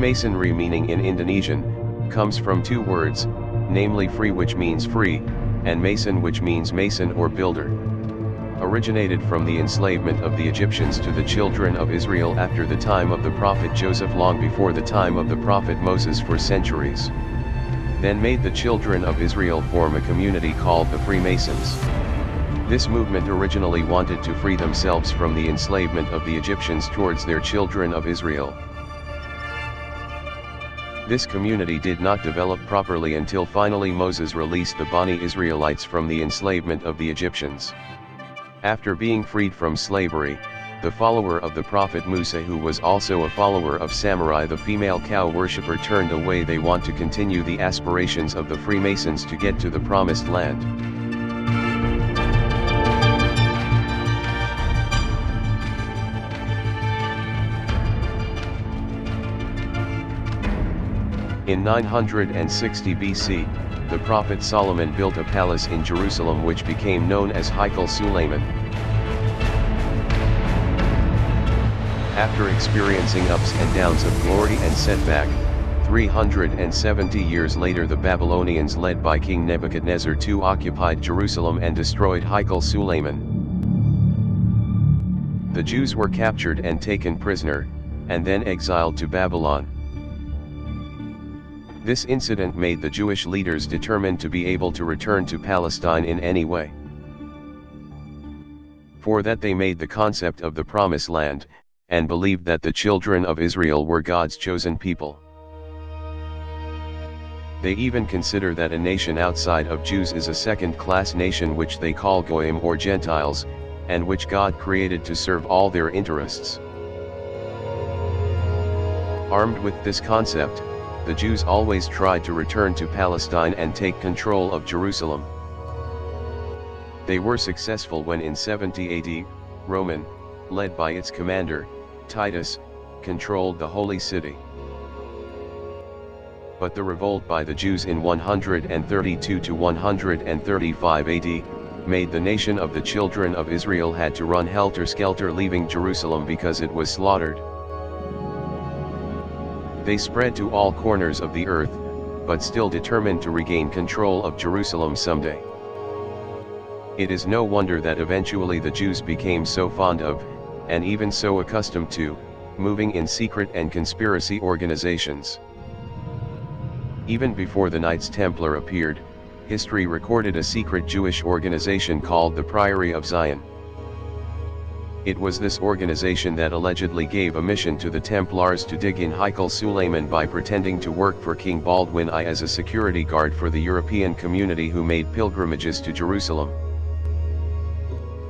Freemasonry, meaning in Indonesian, comes from two words, namely free, which means free, and mason, which means mason or builder. Originated from the enslavement of the Egyptians to the children of Israel after the time of the prophet Joseph, long before the time of the prophet Moses, for centuries. Then made the children of Israel form a community called the Freemasons. This movement originally wanted to free themselves from the enslavement of the Egyptians towards their children of Israel. This community did not develop properly until finally Moses released the Bani Israelites from the enslavement of the Egyptians. After being freed from slavery, the follower of the prophet Musa, who was also a follower of Samurai the female cow worshipper, turned away. They want to continue the aspirations of the Freemasons to get to the promised land. In 960 BC, the prophet Solomon built a palace in Jerusalem which became known as Haikal Sulaiman. After experiencing ups and downs of glory and setback, 370 years later the Babylonians led by King Nebuchadnezzar II occupied Jerusalem and destroyed Haikal Sulaiman. The Jews were captured and taken prisoner, and then exiled to Babylon. This incident made the Jewish leaders determined to be able to return to Palestine in any way. For that they made the concept of the Promised Land, and believed that the children of Israel were God's chosen people. They even consider that a nation outside of Jews is a second-class nation which they call Goyim or Gentiles, and which God created to serve all their interests. Armed with this concept, the Jews always tried to return to Palestine and take control of Jerusalem. They were successful when in 70 AD, Roman, led by its commander, Titus, controlled the holy city. But the revolt by the Jews in 132 to 135 AD, made the nation of the children of Israel had to run helter-skelter, leaving Jerusalem because it was slaughtered. They spread to all corners of the earth, but still determined to regain control of Jerusalem someday. It is no wonder that eventually the Jews became so fond of, and even so accustomed to, moving in secret and conspiracy organizations. Even before the Knights Templar appeared, history recorded a secret Jewish organization called the Priory of Zion. It was this organization that allegedly gave a mission to the Templars to dig in Haikal Sulaiman by pretending to work for King Baldwin I as a security guard for the European community who made pilgrimages to Jerusalem.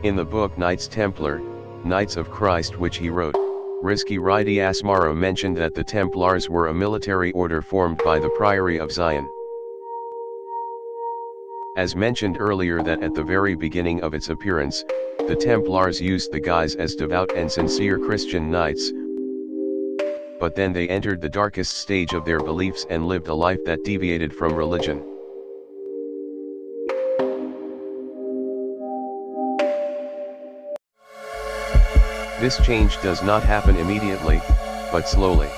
In the book Knights Templar, Knights of Christ, which he wrote, Rizki Ridhi Asmara mentioned that the Templars were a military order formed by the Priory of Zion. As mentioned earlier, that at the very beginning of its appearance, the Templars used the guise as devout and sincere Christian knights. But then they entered the darkest stage of their beliefs and lived a life that deviated from religion. This change does not happen immediately, but slowly.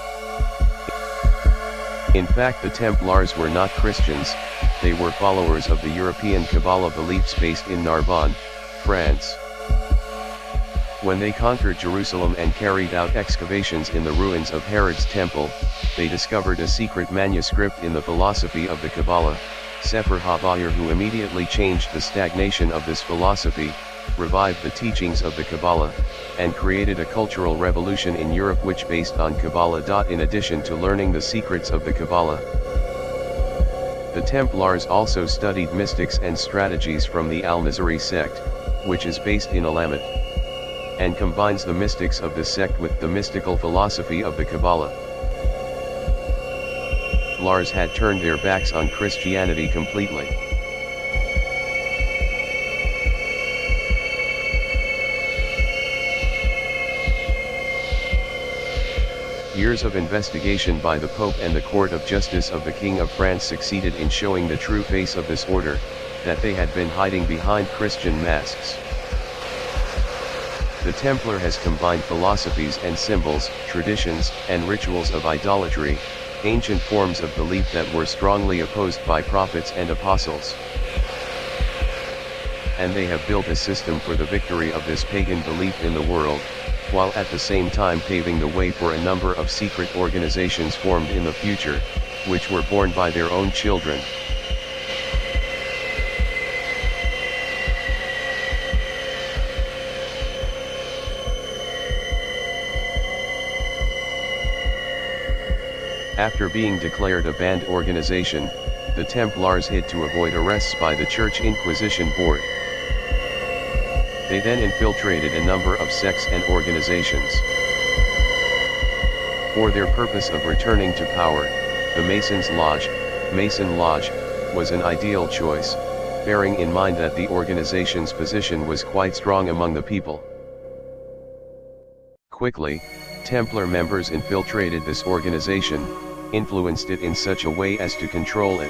In fact, the Templars were not Christians, they were followers of the European Kabbalah beliefs based in Narbonne, France. When they conquered Jerusalem and carried out excavations in the ruins of Herod's temple, they discovered a secret manuscript in the philosophy of the Kabbalah, Sefer HaVayir, who immediately changed the stagnation of this philosophy, revived the teachings of the Kabbalah, and created a cultural revolution in Europe which based on Kabbalah. In addition to learning the secrets of the Kabbalah, the Templars also studied mystics and strategies from the Al-Nizari sect, which is based in Alamut, and combines the mystics of this sect with the mystical philosophy of the Kabbalah. Templars had turned their backs on Christianity completely. Years of investigation by the Pope and the Court of Justice of the King of France succeeded in showing the true face of this order, that they had been hiding behind Christian masks. The Templar has combined philosophies and symbols, traditions, and rituals of idolatry, ancient forms of belief that were strongly opposed by prophets and apostles. And they have built a system for the victory of this pagan belief in the world, while at the same time paving the way for a number of secret organizations formed in the future, which were born by their own children. After being declared a banned organization, the Templars hid to avoid arrests by the Church Inquisition Board. They then infiltrated a number of sects and organizations. For their purpose of returning to power, the Mason Lodge, was an ideal choice, bearing in mind that the organization's position was quite strong among the people. Quickly, Templar members infiltrated this organization, influenced it in such a way as to control it.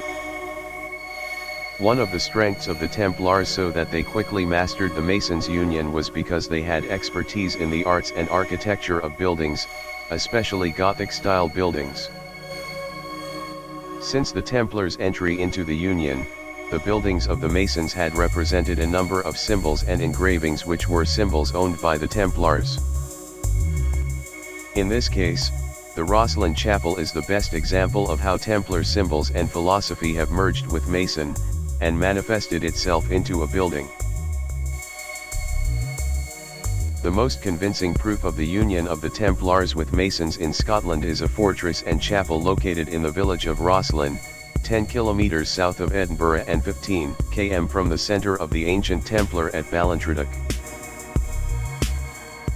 One of the strengths of the Templars so that they quickly mastered the Masons' union was because they had expertise in the arts and architecture of buildings, especially Gothic-style buildings. Since the Templars' entry into the union, the buildings of the Masons had represented a number of symbols and engravings which were symbols owned by the Templars. In this case, the Rosslyn Chapel is the best example of how Templar symbols and philosophy have merged with Mason, and manifested itself into a building. The most convincing proof of the union of the Templars with Masons in Scotland is a fortress and chapel located in the village of Rosslyn, 10 kilometers south of Edinburgh and 15 km from the centre of the ancient Templar at Ballintraduc.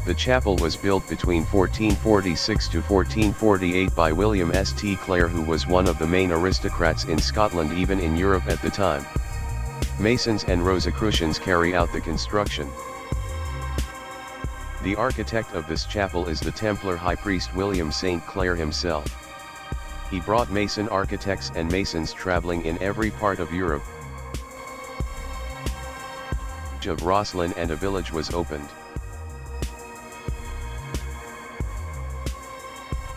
The chapel was built between 1446 to 1448 by William St. Clare, who was one of the main aristocrats in Scotland even in Europe at the time. Masons and Rosicrucians carry out the construction. The architect of this chapel is the Templar High Priest William St. Clare himself. He brought Mason architects and Masons travelling in every part of Europe. Of Rosslyn and a village was opened.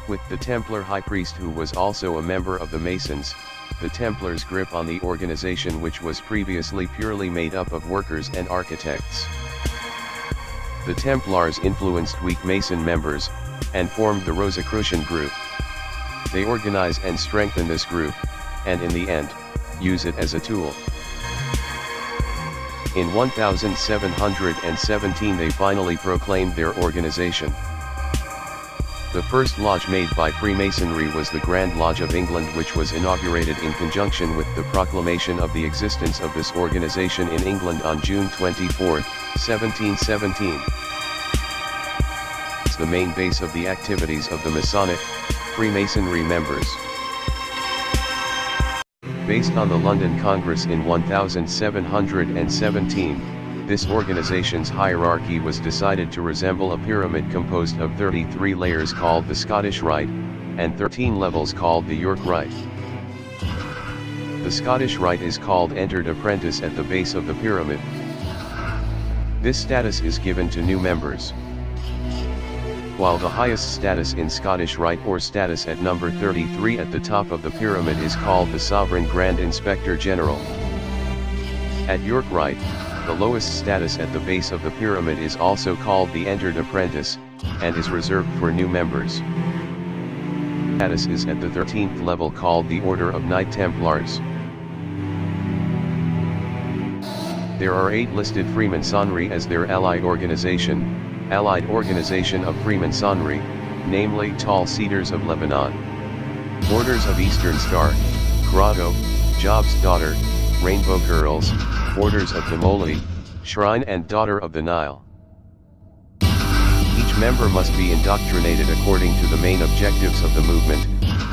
With the Templar High Priest, who was also a member of the Masons, the Templars' grip on the organization, which was previously purely made up of workers and architects. The Templars influenced weak Mason members, and formed the Rosicrucian group. They organize and strengthen this group, and in the end, use it as a tool. In 1717 they finally proclaimed their organization. The first lodge made by Freemasonry was the Grand Lodge of England, which was inaugurated in conjunction with the proclamation of the existence of this organization in England on June 24, 1717. It's the main base of the activities of the Masonic Freemasonry members. Based on the London Congress in 1717, this organization's hierarchy was decided to resemble a pyramid composed of 33 layers called the Scottish Rite, and 13 levels called the York Rite. The Scottish Rite is called entered apprentice at the base of the pyramid. This status is given to new members. While the highest status in Scottish Rite, or status at number 33 at the top of the pyramid, is called the Sovereign Grand Inspector General. At York Rite, the lowest status at the base of the pyramid is also called the entered apprentice, and is reserved for new members. Status is at the 13th level, called the Order of Knight Templars. There are 8 listed Freemasonry as their allied organization of Freemasonry, namely Tall Cedars of Lebanon, Orders of Eastern Star, Grotto, Job's Daughter, Rainbow Girls, Orders of Demoli, Shrine and Daughter of the Nile. Each member must be indoctrinated according to the main objectives of the movement,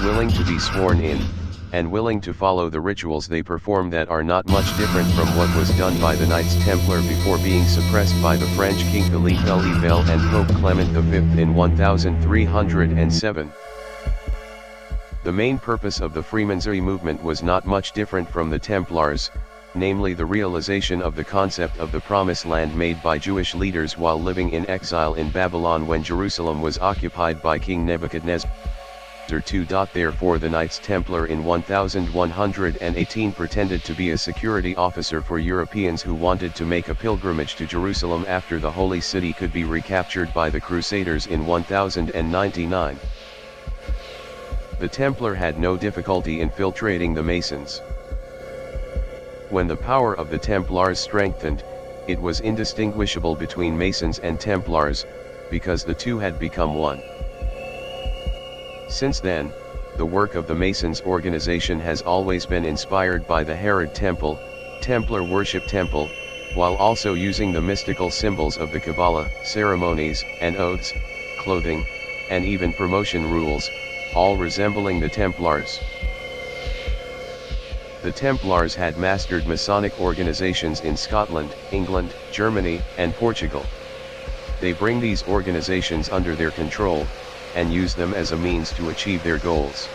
willing to be sworn in, and willing to follow the rituals they perform that are not much different from what was done by the Knights Templar before being suppressed by the French King Philippe le Bel and Pope Clement V in 1307. The main purpose of the Freemasonry movement was not much different from the Templars, namely the realization of the concept of the Promised Land made by Jewish leaders while living in exile in Babylon when Jerusalem was occupied by King Nebuchadnezzar II. Therefore the Knights Templar in 1118 pretended to be a security officer for Europeans who wanted to make a pilgrimage to Jerusalem after the Holy City could be recaptured by the Crusaders in 1099. The Templar had no difficulty infiltrating the Masons. When the power of the Templars strengthened, it was indistinguishable between Masons and Templars, because the two had become one. Since then, the work of the Masons organization has always been inspired by the Herod Temple, Templar worship temple, while also using the mystical symbols of the Kabbalah, ceremonies and oaths, clothing, and even promotion rules, all resembling the Templars. The Templars had mastered Masonic organizations in Scotland, England, Germany, and Portugal. They bring these organizations under their control, and use them as a means to achieve their goals.